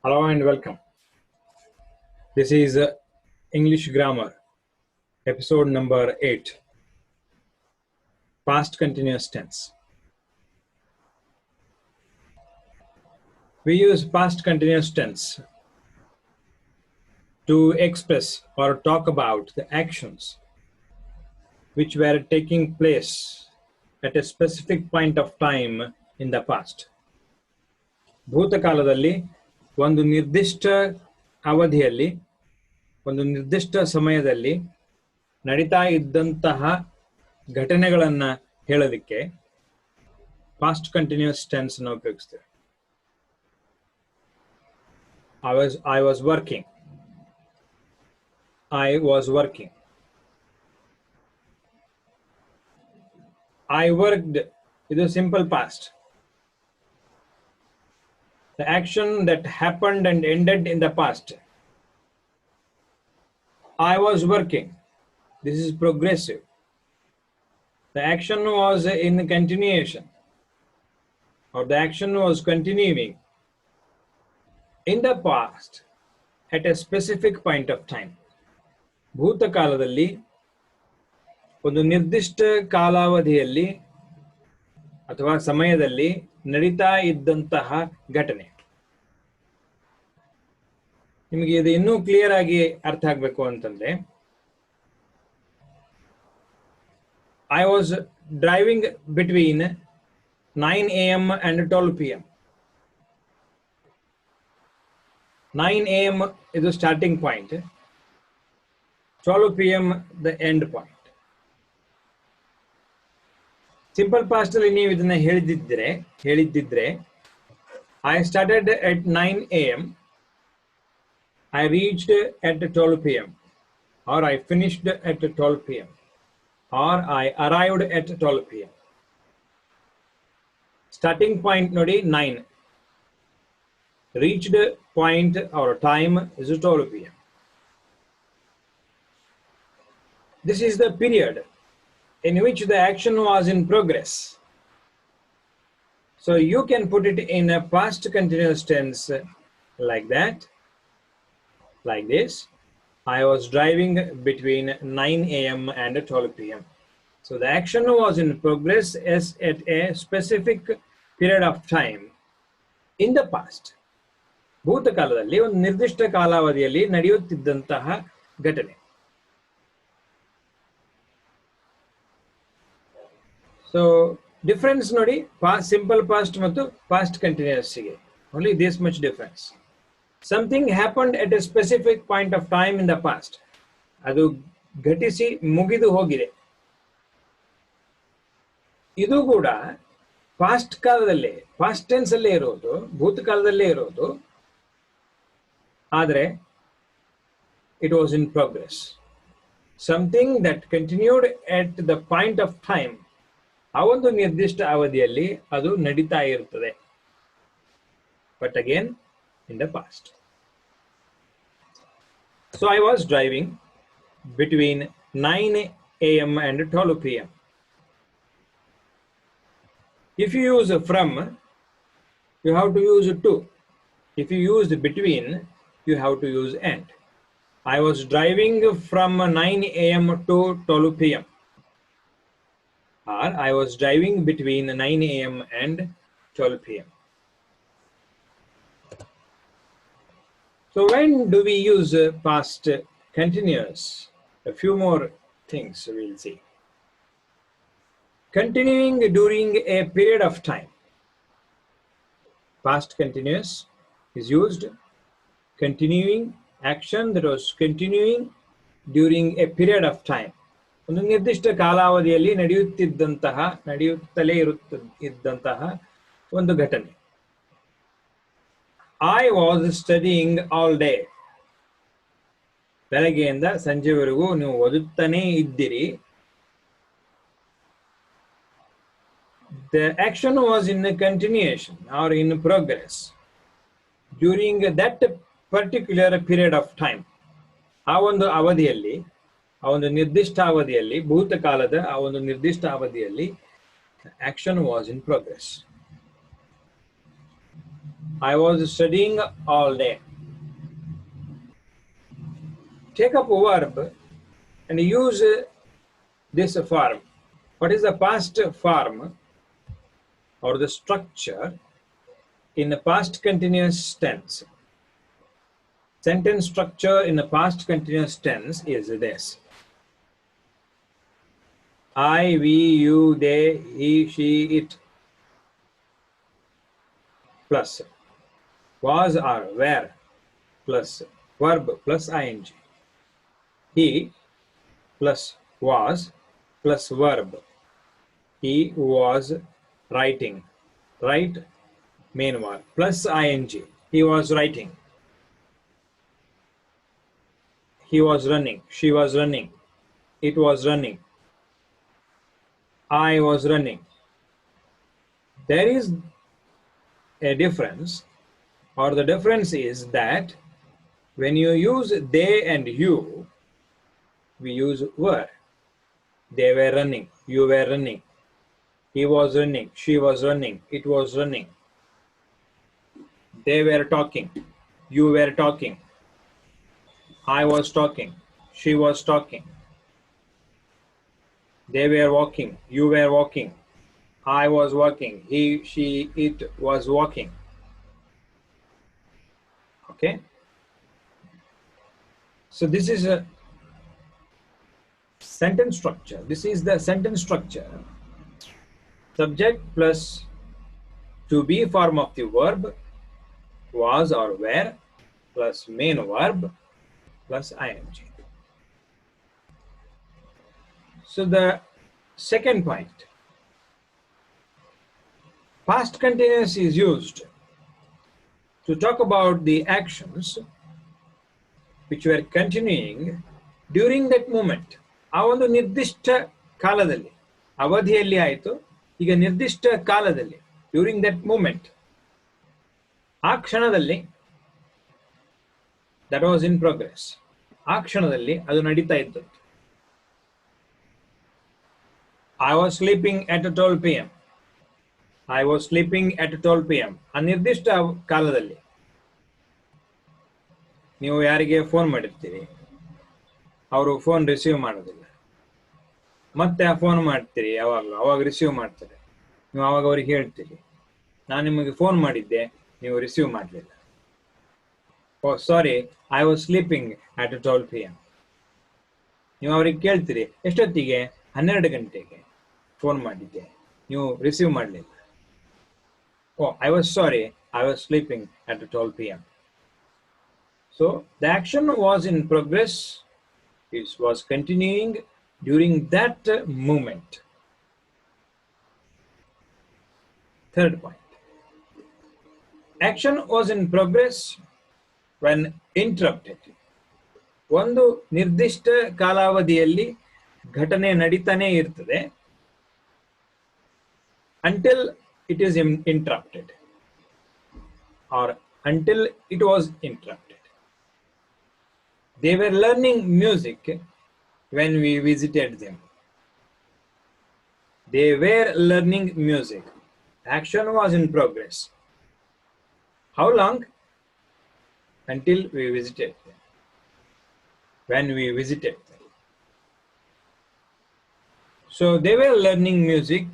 Hello and welcome. This is English Grammar, episode number 8, Past Continuous Tense. We use past continuous tense to express or talk about the actions which were taking place at a specific point of time in the past. ಭೂತಕಾಲದಲ್ಲಿ ಒಂದು ನಿರ್ದಿಷ್ಟ ಅವಧಿಯಲ್ಲಿ ಒಂದು ನಿರ್ದಿಷ್ಟ ಸಮಯದಲ್ಲಿ ನಡೀತಾ ಇದ್ದಂತಹ ಘಟನೆಗಳನ್ನು ಹೇಳೋದಕ್ಕೆ ಪಾಸ್ಟ್ ಕಂಟಿನ್ಯೂಸ್ ಟೆನ್ಸ್ ಅನ್ನು ಉಪಯೋಗಿಸ್ತೇವೆ. I was working. I was working. I worked. It is simple past. The action that happened and ended in the past. I was working. This is progressive. The action was in continuation, or the action was continuing in the past at a specific point of time. ಭೂತಕಾಲದಲ್ಲಿ ಒಂದು ನಿರ್ದಿಷ್ಟ ಕಾಲಾವಧಿಯಲ್ಲಿ ಅಥವಾ ಸಮಯದಲ್ಲಿ ನಡೀತಾ ಇದ್ದಂತಹ ಘಟನೆ. ನಿಮಗೆ ಇದು ಇನ್ನೂ ಕ್ಲಿಯರ್ ಆಗಿ ಅರ್ಥ ಆಗಬೇಕು ಅಂತಂದ್ರೆ, I was driving between 9 a.m. and 12 p.m. 9 a.m. is the starting point, 12 p.m. the end point. Simple past ಅಲ್ಲಿ ನೀವು ಇದನ್ನ ಹೇಳಿದ್ದಿದ್ರೆ I started at 9 a.m. I reached at 12 p.m. or I finished at 12 p.m. or I arrived at 12 p.m. Starting point ನೋಡಿ 9. Reached point or time is 12 p.m. This is the period in which the action was in progress. So you can put it in a past continuous tense like that, like this. I was driving between 9 a.m. and 12 p.m. So the action was in progress as at a specific period of time in the past. ಭೂತಕಾಲದಲ್ಲಿ ಒಂದು ನಿರ್ದಿಷ್ಟ ಕಾಲಾವಧಿಯಲ್ಲಿ ನಡೆಯುತ್ತಿದ್ದಂತಹ ಘಟನೆ. So difference ನೋಡಿ, simple past ಮತ್ತು past continuous ಗೆ only this much difference. Something happened at a specific point of time in the past. ಅದು ಘಟಿಸಿ ಮುಗಿದು ಹೋಗಿದೆ. ಇದು ಕೂಡ ಪಾಸ್ಟ್ ಕಾಲದಲ್ಲೇ, ಪಾಸ್ಟ್ ಟೆನ್ಸ್ ಅಲ್ಲೇ ಇರೋದು, ಭೂತಕಾಲದಲ್ಲೇ ಇರೋದು, ಆದರೆ it was in progress. Something that continued at the point of time. ಆ ಒಂದು ನಿರ್ದಿಷ್ಟ ಅವಧಿಯಲ್ಲಿ ಅದು ನಡೀತಾ ಇರುತ್ತದೆ. But again, in the past. So I was driving between 9 a.m. and 12 p.m. If you use from, you have to use to. If you use between, you have to use and. I was driving from 9 a.m. to 12 p.m. Or I was driving between 9 a.m. and 12 p.m. So when do we use past continuous? A few more things we'll see. Continuing during a period of time. Past continuous is used. Continuing action that was continuing during a period of time. ಒಂದು ನಿರ್ದಿಷ್ಟ ಕಾಲಾವಧಿಯಲ್ಲಿ ನಡೆಯುತ್ತಲೇ ಇದ್ದಂತಹ ಒಂದು ಘಟನೆ. I was studying all day. ಬೆಳಗ್ಗೆಯಿಂದ ಸಂಜೆವರೆಗೂ ನೀವು ಓದುತ್ತಾನೇ ಇದ್ದೀರಿ. The action was in a continuation or in progress during that particular period of time. ಆ ಒಂದು ಅವಧಿಯಲ್ಲಿ, ಆ ಒಂದು ನಿರ್ದಿಷ್ಟ ಅವಧಿಯಲ್ಲಿ, ಭೂತಕಾಲದ ಆ ಒಂದು ನಿರ್ದಿಷ್ಟ ಅವಧಿಯಲ್ಲಿ action was in progress. I was studying all day. Take up a verb and use this form. What is the past form or the structure in the past continuous tense? Sentence structure in the past continuous tense is this. I, we, you, they, he, she, it, plus was or were, plus verb plus ing. He plus was plus verb. He was writing. Write, main verb, plus ing. He was writing. He was running. She was running. It was running. I was running. There is a difference, or the difference is that when you use they and you, we use were. They were running. You were running. He was running. She was running. It was running. They were talking. You were talking. I was talking. She was talking. They were walking. You were walking. I was walking. He, she, it was walking. Okay? So this is a sentence structure. This is the sentence structure. Subject plus to be form of the verb, was or were, plus main verb, plus ing. So the second point, past continuous is used to talk about the actions which were continuing during that moment. ಆ ಒಂದು ನಿರ್ದಿಷ್ಟ ಕಾಲದಲ್ಲಿ, ಅವಧಿಯಲ್ಲಿ ಆಯಿತು, ಈಗ ನಿರ್ದಿಷ್ಟ ಕಾಲದಲ್ಲಿ, during that moment, ಆ ಕ್ಷಣದಲ್ಲಿ, ದಟ್ ವಾಸ್ ಇನ್ ಪ್ರೋಗ್ರೆಸ್, ಆ ಕ್ಷಣದಲ್ಲಿ ಅದು ನಡೀತಾ ಇದ್ದದ್ದು. I was sleeping at 12 p.m. I was sleeping at 12 p.m. ಆ ನಿರ್ದಿಷ್ಟ ಕಾಲದಲ್ಲಿ ನೀವು ಯಾರಿಗೆ ಫೋನ್ ಮಾಡಿರ್ತೀರಿ, ಅವರು ಫೋನ್ ರಿಸೀವ್ ಮಾಡೋದಿಲ್ಲ, ಮತ್ತೆ ಆ ಫೋನ್ ಮಾಡ್ತೀರಿ, ಅವಾಗ ರಿಸೀವ್ ಮಾಡ್ತಾರೆ, ನೀವು ಅವಾಗ ಅವ್ರಿಗೆ ಹೇಳ್ತೀರಿ, ನಾನು ನಿಮಗೆ ಫೋನ್ ಮಾಡಿದ್ದೆ, ನೀವು ರಿಸೀವ್ ಮಾಡಲಿಲ್ಲ. Oh sorry, I was sleeping at 12 p.m. ನೀವು ಅವ್ರಿಗೆ ಕೇಳ್ತೀರಿ, ಎಷ್ಟೊತ್ತಿಗೆ? 12 ಗಂಟೆಗೆ ಫೋನ್ ಮಾಡಿದ್ದೆ, ನೀವು ರಿಸೀವ್ ಮಾಡಲಿಲ್ಲ. Oh I was sorry, I was sleeping at 12 p.m. So the action was in progress, it was continuing during that moment. Third point, action was in progress when interrupted. ಒಂದು ನಿರ್ದಿಷ್ಟ ಕಾಲಾವಧಿಯಲ್ಲಿ ಘಟನೆ ನಡೀತಾನೆ ಇರ್ತದೆ until it is interrupted or until it was interrupted. They were learning music when we visited them. They were learning music. Action was in progress. How long? Until we visited them. When we visited them. So they were learning music.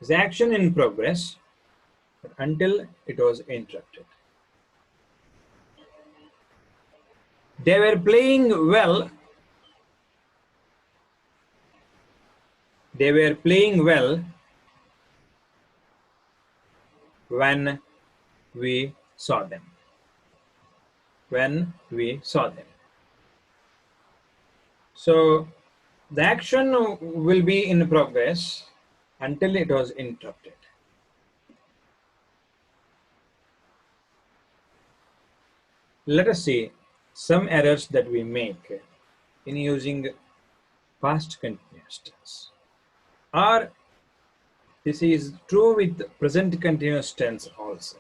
Is action in progress until it was interrupted. They were playing well. They were playing well when we saw them. When we saw them. So the action will be in progress until it was interrupted. Let us see some errors that we make in using past continuous tense. Or this is true with present continuous tense also.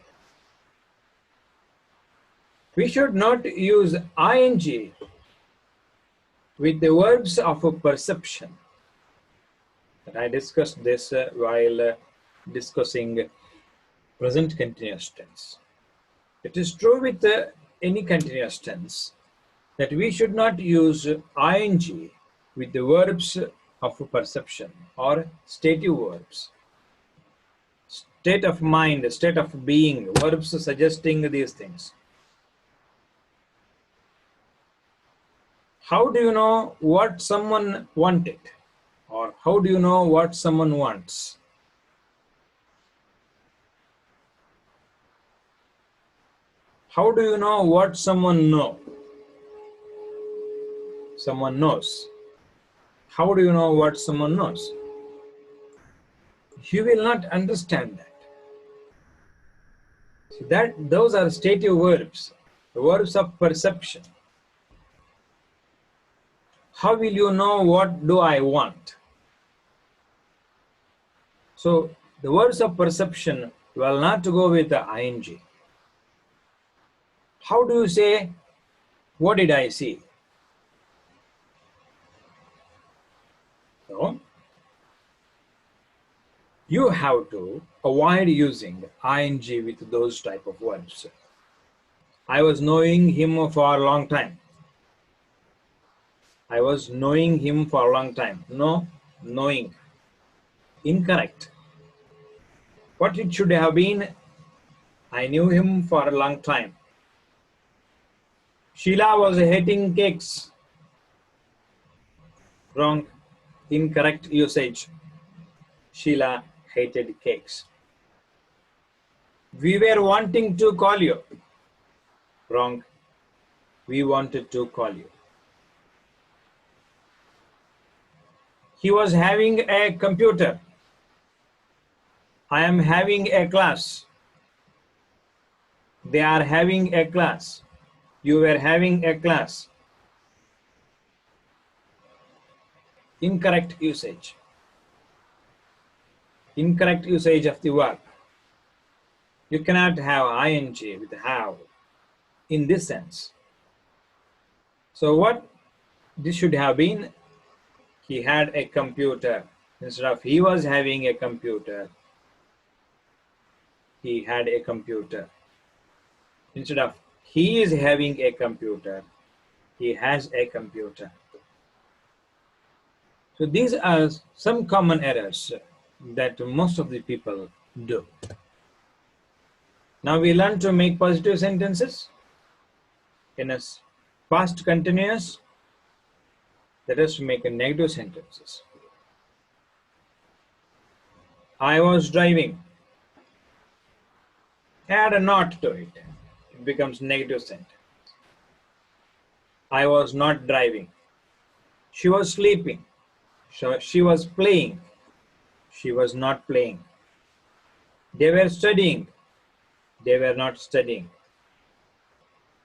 We should not use ing with the verbs of perception. I discussed this while discussing present continuous tense. It is true with any continuous tense that we should not use ing with the verbs of perception or stative verbs. State of mind, state of being, verbs suggesting these things. How do you know what someone wanted? Or how do you know what someone wants? How do you know what someone knows? Someone knows. How do you know what someone knows? You will not understand that. So those are stative verbs, verbs of perception. How will you know what do I want? So the words of perception will not go with the ing. How do you say, what did I see? So you have to avoid using ing with those type of words. I was knowing him for a long time. I was knowing him for a long time. No, knowing. Incorrect. What it should have been, I knew him for a long time. Sheila was hating cakes. Wrong. Incorrect usage. Sheila hated cakes. We were wanting to call you. Wrong. We wanted to call you. He was having a computer. I am having a class. They are having a class. You were having a class. Incorrect usage. Incorrect usage of the verb. You cannot have ing with have in this sense. So what this should have been, he had a computer. Instead of he was having a computer, he had a computer. Instead of he is having a computer, he has a computer. So these are some common errors that most of the people do. Now we learn to make positive sentences in a past continuous. Let us make a negative sentences. I was driving. Add a not to it. It becomes negative sentence. I was not driving. She was sleeping. She was playing. She was not playing. They were studying. They were not studying.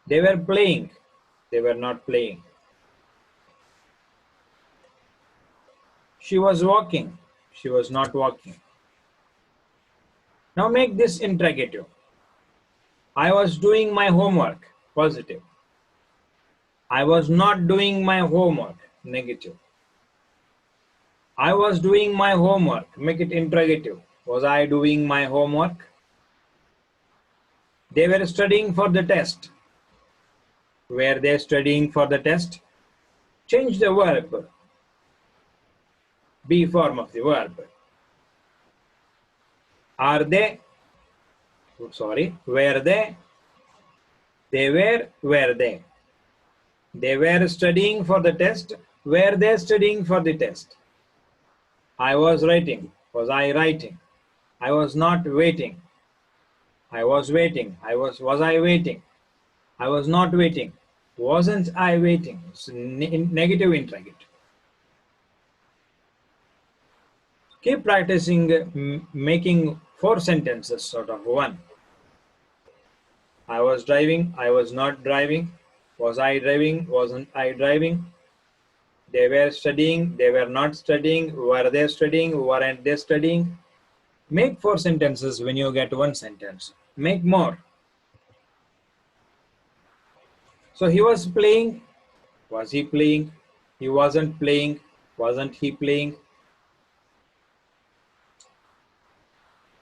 They were playing. They were not playing. She was walking. She was not walking. Now make this interrogative. I was doing my homework. Positive. I was not doing my homework. Negative. I was doing my homework. Make it interrogative. Was I doing my homework? They were studying for the test. Were they studying for the test? Change the verb. Be form of the verb. Are they? Sorry. Were they? They were they? They were studying for the test. Were they studying for the test? I was writing. Was I writing? I was not waiting. I was waiting. Was I waiting? I was not waiting. Wasn't I waiting? It's negative interrogative. Keep practicing making 4 sentences out of 1. I was driving. I was not driving. Was I driving? Wasn't I driving? They were studying. They were not studying. Were they studying? Weren't they studying? Make 4 sentences when you get 1 sentence. Make more. So he was playing. Was he playing? He wasn't playing. Wasn't he playing?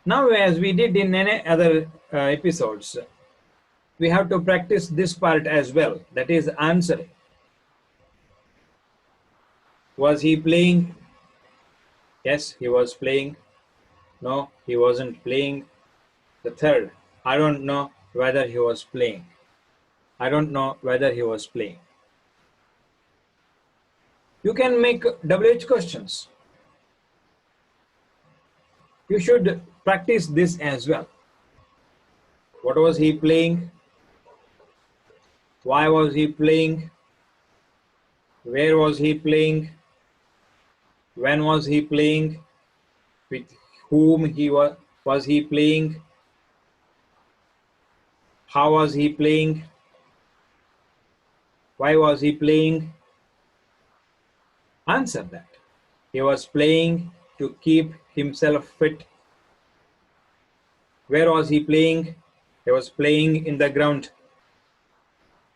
Now, as we did in any other episodes, we have to practice this part as well. That is answering. Was he playing? Yes, he was playing. No, he wasn't playing. The third, I don't know whether he was playing. I don't know whether he was playing. You can make WH questions. You should practice this as well. What was he playing? Why was he playing? Where was he playing? When was he playing? With whom was he playing? How was he playing? Why was he playing? Answer that. He was playing to keep himself fit. Where was he playing? He was playing in the ground.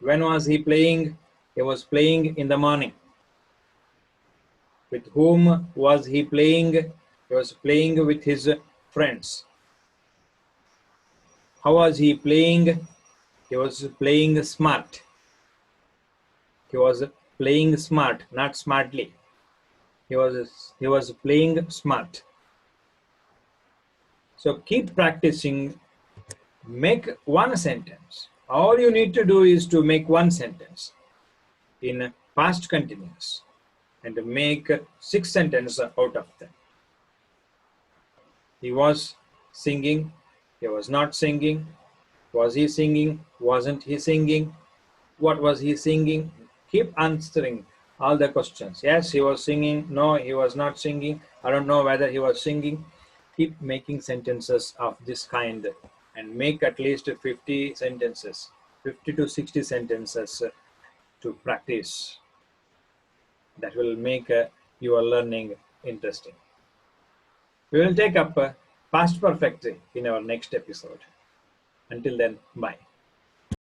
When was he playing? He was playing in the morning. With whom was he playing? He was playing with his friends. How was he playing? He was playing smart. He was playing smart, not smartly. He was playing smart. So keep practicing. Make one sentence. All you need to do is to make one sentence in past continuous and make 6 sentences out of them. He was singing. He was not singing. Was he singing? Wasn't he singing? What was he singing? Keep answering all the questions. Yes, he was singing. No, he was not singing. I don't know whether he was singing. Keep making sentences of this kind and make at least 50 sentences, 50 to 60 sentences to practice. That will make your learning interesting. We will take up past perfect in our next episode. Until then, bye.